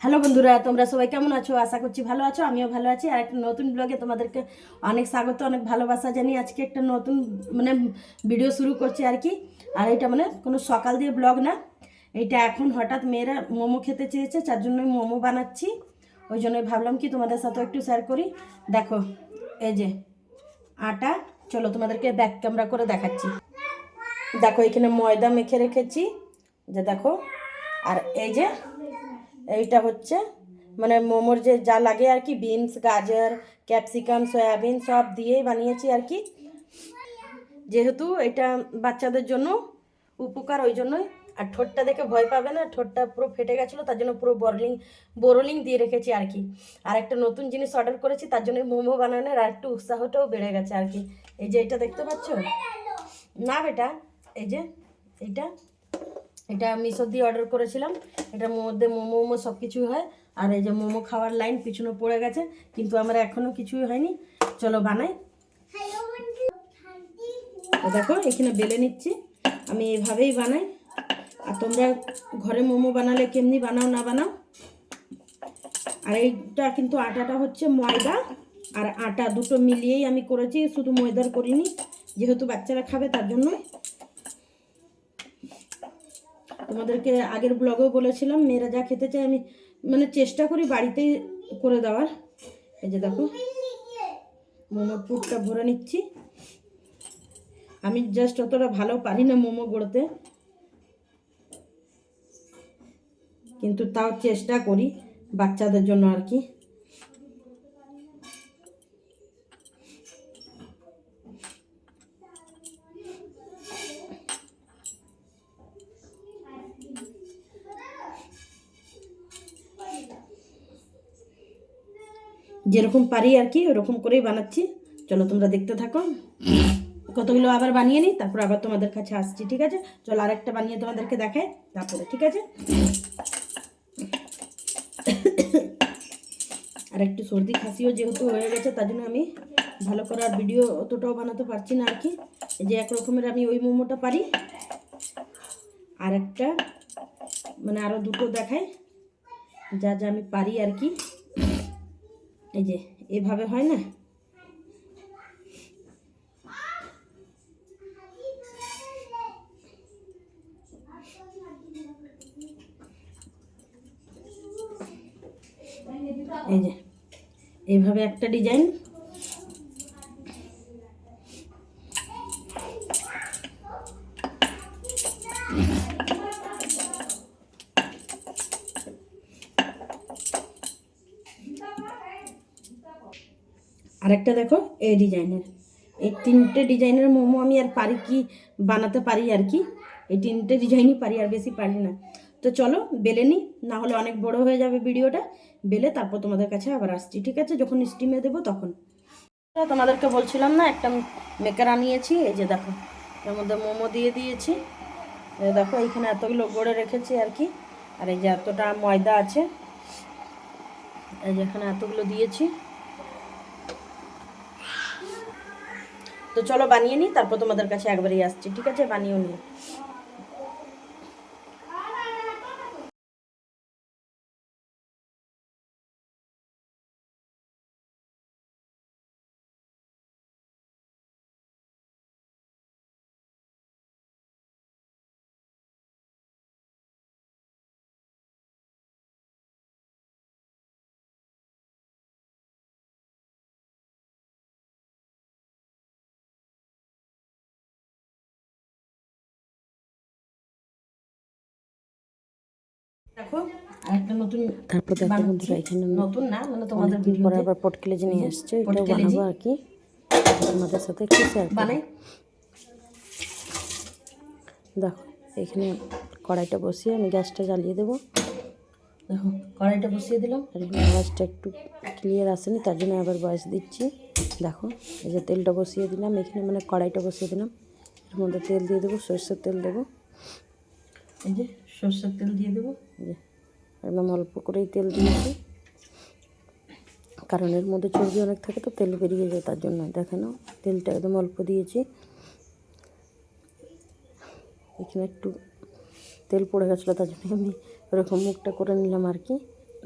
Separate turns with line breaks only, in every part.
Hello বন্ধুরা, তোমরা সবাই কেমন আছো? আশা করছি ভালো আছো, আমিও ভালো আছি। আর একটা নতুন ব্লগে তোমাদেরকে অনেক স্বাগত, অনেক ভালোবাসা জানিয়ে আজকে একটা নতুন ভিডিও শুরু করছি আর কি। আর এটা কোনো সকাল দিয়ে ব্লগ না, এটা এখন হঠাৎ মেয়েরা মোমো খেতে চেয়েছে, যার জন্যই মোমো বানাচ্ছি। ওই জন্যই ভাবলাম কি তোমাদের সাথেও একটু শেয়ার করি। দেখো এই যে আটা, চলো তোমাদেরকে ব্যাক ক্যামেরা করে দেখাচ্ছি। দেখো এখানে ময়দা মেখে রেখেছি, যে দেখো। আর এই যে এইটা হচ্ছে মোমোর যে যা লাগে আর কি, বিনস, গাজর, ক্যাপসিকাম, সয়াবিন সব দিয়েই বানিয়েছি আর কি। যেহেতু এটা বাচ্চাদের জন্য উপকার, ওই জন্যই। আর ঠোঁটটা দেখে ভয় পাবে না, ঠোঁটটা পুরো ফেটে গেছিলো, তার জন্য পুরো বোরোলিং দিয়ে রেখেছি আর কি। আর একটা নতুন জিনিস অর্ডার করেছি, তার জন্য মোমো বানানোর আর একটু উৎসাহটাও বেড়ে গেছে আর কি। এই যে এটা দেখতে পাচ্ছ না বেটা, এই যে এইটা এটা মিশো দিয়ে অর্ডার করেছিলাম। এটার মধ্যে মোমো সব কিছুই হয়। আর এই যে মোমো খাওয়ার লাইন পিছনে পড়ে গেছে, কিন্তু আমার এখনও কিছুই হয়নি। চলো বানাই। দেখো এখানে বেলে নিচ্ছি, আমি এইভাবেই বানাই। আর তোমরা ঘরে মোমো বানালে কেমনি বানাও না বানাও। আর এইটা কিন্তু আটাটা হচ্ছে ময়দা আর আটা দুটো মিলিয়েই আমি করেছি, শুধু ময়দার করিনি, যেহেতু বাচ্চারা খাবে তার জন্য। তোমাদেরকে আগের ব্লগেও বলেছিলাম মেয়েরা যা খেতে চায় আমি চেষ্টা করি বাড়িতেই করে দেওয়ার। এই যে দেখো মোমোর পুরটা ভরে নিচ্ছি। আমি জাস্ট অতটা ভালো পারি না মোমো গড়তে, কিন্তু তাও চেষ্টা করি বাচ্চাদের জন্য আর কি। যেরকম পারি আর কি ওরকম করেই বানাচ্ছি। চলো তোমরা দেখতে থাকো। কতগুলো আবার বানিয়ে নিই, তারপর আবার তোমাদের কাছে আসছি, ঠিক আছে? চলো আরেকটা বানিয়ে তোমাদেরকে দেখাই তারপরে, ঠিক আছে? আর একটু সর্দি খাসিও যেহেতু হয়ে গেছে, তার জন্য আমি ভালো করে আর ভিডিও অতটাও বানাতে পারছি না আর কি। এই যে এক রকমের আমি ওই মোমোটা পারি, আর একটা আরও দুটো দেখাই যা যা আমি পারি আর কি। এই যে এভাবে হয় না, এই যে এইভাবে একটা ডিজাইন। আরেকটা দেখো এই ডিজাইনের। এই তিনটে ডিজাইনের মোমো আমি আর পারি কি বানাতে পারি আর কি। এই তিনটে ডিজাইনই পারি, আর বেশি পারি না। তো চলো বেলে নিই, না হলে অনেক বড় হয়ে যাবে ভিডিওটা। বেলে তারপর তোমাদের কাছে আবার আসছি, ঠিক আছে? যখন স্টিমে দেবো তখন। তোমাদেরকে বলছিলাম না একটা মেকার আনিয়েছি, এই যে দেখো এর মধ্যে মোমো দিয়ে দিয়েছি। দেখো এইখানে এতগুলো গড়ে রেখেছি আর কি। আর এই যে এতটা ময়দা আছে, এই যে এখানে এতগুলো দিয়েছি। তো চলো বানিয়ে নিই, তারপর তোমাদের কাছে একবারই আসছি, ঠিক আছে? বানিয়েও নিই। দেখো আরেকটা নতুন,
তারপর দেখো বন্ধুরা এখানে
নতুন না তোমাদের
অনেকদিন পরে আবার পটকেলেজি নিয়ে আসছে, এটাও বানাবো আর কি, তোমাদের সাথে একটু শেয়ার
বানাই।
দেখো এখানে কড়াইটা বসিয়ে আমি গ্যাসটা জ্বালিয়ে দেবো।
দেখো কড়াইটা বসিয়ে দিলাম,
আর এখানে আওয়াজটা একটু ক্লিয়ার আসেনি, তার জন্য আবার বয়স দিচ্ছি। দেখো এই যে তেলটা বসিয়ে দিলাম, এখানে কড়াইটা বসিয়ে দিলাম, এর মধ্যে তেল দিয়ে দেবো, সরষের তেল দেবো।
এই যে সরষের তেল দিয়ে দেবো,
যে একদম অল্প করেই তেল দিয়েছি, কারণ এর মধ্যে চর্বি অনেক থাকে তো তেল বেরিয়ে যায়, তার জন্য দেখে নাও তেলটা একদম অল্প দিয়েছি। এখানে একটু তেল পড়ে গেছিলো, তার জন্য আমি ওরকম মুখটা করে নিলাম আর কি।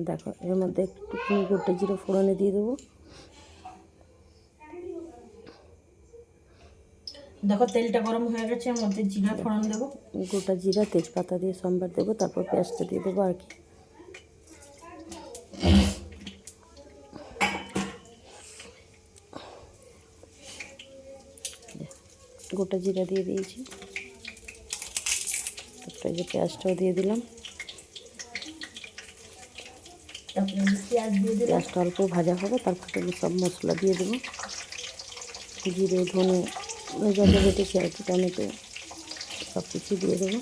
দেখো এর মধ্যে একটুখানি গোটা জিরে ফোড়নে দিয়ে দেবো।
দেখো তেলটা গরম হয়ে গেছে, এর মধ্যে জিরা ফোড়ন দেবো।
গোটা জিরা তেজপাতা দিয়ে সম্বার দেবো, তারপর পেঁয়াজটা দিয়ে দেবো আর কি। গোটা জিরা দিয়ে দিয়েছি, তারপরে এই যে পেঁয়াজটাও দিয়ে দিলাম।
তারপরে পেঁয়াজ দিয়ে দিলাম।
পেঁয়াজটা অল্প ভাজা হবে, তারপরে আমি সব মশলা দিয়ে দেবো। জিরে, ধনে, যত বেটেছি আর কি, টমেটো সব কিছু দিয়ে দেবো।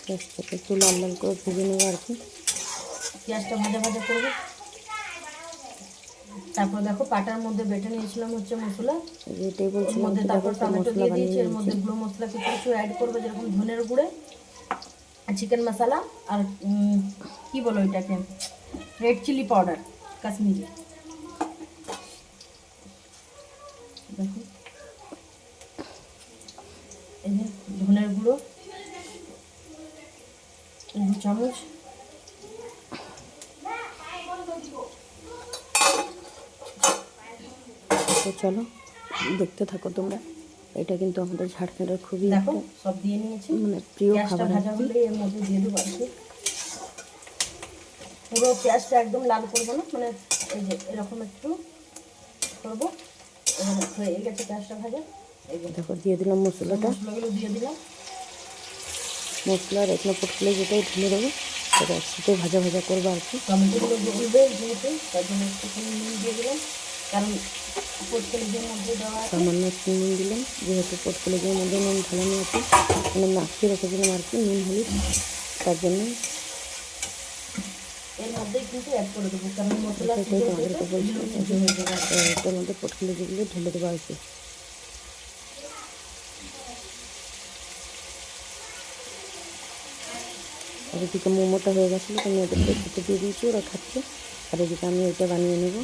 পেঁয়াজটাকে একটু লাল লাল করে ভেজে নেবো আর কি।
পেঁয়াজটা ভাজা ভাজা করবো। তারপর দেখো পাটার মধ্যে বেটে নিয়েছিলাম হচ্ছে মশলা,
এটাই
ওর
বলছিলাম
মধ্যে
কীভাবে
তারপর টমেটো
মশলা
দিয়ে
বানিয়ে
দিয়েছি। এর মধ্যে
নিয়েছি।
গুঁড়ো মশলা কিছু কিছু অ্যাড করবে, যেরকম ধনের গুঁড়ে, চিকেন মশলা, আর কি বলো এটাকে, রেড চিলি পাউডার, কাশ্মীরি। দেখো এই যে ধনের গুঁড়ো 2 চামচ,
তো চলো দেখতে থাকো তোমরা। এটা কিন্তু আমাদের ঝাড়খণ্ডের খুবই
দেখো
একটা
সব দিয়ে নিয়েছি।
মানে প্রিয়
পেঁয়াজটা
খাবার আর
ভাজা
কি।
হলে এর মধ্যে দিয়ে দেবো আর কি। পুরো পেঁয়াজটা একদম লাল করবো না, মানে এই যে এরকম একটু করবো। এবার হয়ে গেছে পেঁয়াজটা ভাজা। এই যে
দেখো দিয়ে দিলাম মশলাটা,
মশলাগুলো দিয়ে দিলাম।
মশলার এখনো পটলে যেটাই ঢেলে দেবো, সেটা একসাথে ভাজা ভাজা করবো আর কি।
টমেটোগুলো গলবে যেহেতু, তার জন্য একটুখানি নুন দিয়ে দিলাম, কারণ পটলের মধ্যে দেওয়া আছে।
সামান্য একটু নুন দিলাম, যেহেতু পটলের মধ্যে নুন ঢালানো আছে, মানে মাখিয়ে রেখেছিলাম আর কি নুন হলুদ, তার জন্য
এর মধ্যেই কিন্তু অ্যাড করে দেবো, কারণ মশলা
সেটাই তোমাদেরকে বলছিলাম।
হয়ে যাবে।
এটার মধ্যে পটলে যেগুলো ঢেলে দেবো আর কি। আর এদিকে মোমোটা হয়ে গেছিলো, তো মেয়েদেরকে খেতে দিয়ে দিয়েছি, ওরা খাচ্ছে। আর এদিকে আমি এটা বানিয়ে নেব।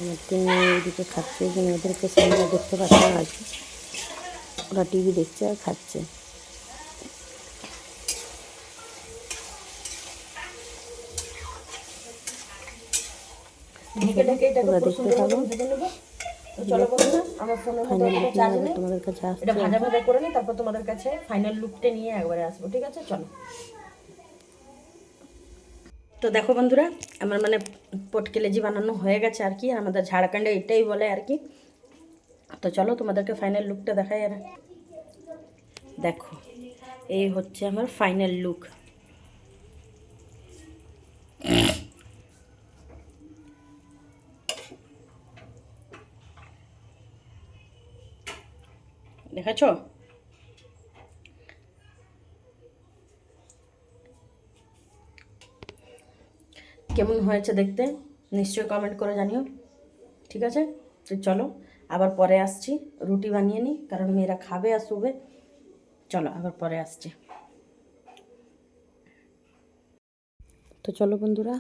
আমার 3 মেয়ে এদিকে খাচ্ছে, এখানে ওদেরকে সামনে দেখতে পাচ্ছে না আর কি, ওরা টিভি দেখছে আর খাচ্ছে।
ঢেকে ঢেকে এটাকে
তোমরা
খুব
দেখতে
সুন্দর
থাকো।
মতো ভেজে নেবো। তো চলো বন্ধুরা, আমার ফোনের মধ্যে
ফাইনাল
একটা
লুক
চার্জ
নিয়ে
নেই,
তোমাদের কাছে আসছে।
এটা ভাজা ভাজা করে নিই, তারপর তোমাদের কাছে ফাইনাল লুকটা নিয়ে একবারে আসবো, ঠিক আছে? চলো। তো দেখো বন্ধুরা, আমার মানে পটকেলেজি বানানো হয়ে গেছে আর কি, আমাদের ঝাড়খণ্ডে এটাই বলে আর কি। তো চলো তোমাদেরকে ফাইনাল লুকটা দেখাই। আর দেখো এই হচ্ছে আমার ফাইনাল লুক। দেখাছো? কেমন হয়েছে দেখতে নিশ্চয়ই কমেন্ট করে জানিও, ঠিক আছে? তো চলো আবার পরে আসছি, রুটি বানিয়ে নিই, কারণ মেয়েরা খাবে আর শুবে। চলো আবার পরে আসছি।
তো চলো বন্ধুরা,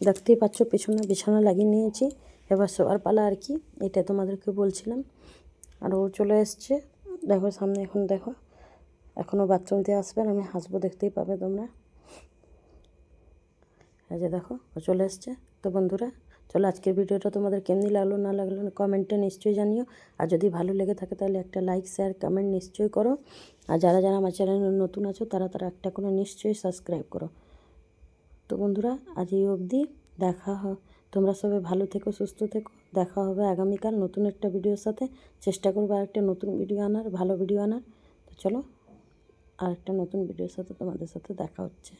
দেখতেই পাচ্ছ পেছনে বিছানা লাগিয়ে নিয়েছি, এবার শোয়ার পালা আর কি, এটা তোমাদেরকে বলছিলাম। আর ও চলে এসছে, দেখো সামনে, এখন দেখো এখনও বাথরুম দিয়ে আসবে, আর আমি হাসবো, দেখতেই পাবে তোমরা। এই যে দেখো ও চলে এসছে। তো বন্ধুরা চলো, আজকের ভিডিওটা তোমাদের কেমনি লাগলো না লাগলো কমেন্টে নিশ্চয়ই জানিও। আর যদি ভালো লেগে থাকে তাহলে একটা লাইক, শেয়ার, কমেন্ট নিশ্চয়ই করো। আর যারা যারা আমার চ্যানেলে নতুন আছো তারা একটা করে নিশ্চয়ই সাবস্ক্রাইব করো। তো বন্ধুরা আজ এই অবধি, তোমরা সবাই ভালো থেকো, সুস্থ থেকো। দেখা হবে আগামীকাল নতুন একটা ভিডিওর সাথে। চেষ্টা করবো আরেকটা নতুন ভিডিও আনার, ভালো ভিডিও আনার। তো চলো, আরেকটা নতুন ভিডিওর সাথে তোমাদের সাথে দেখা হচ্ছে।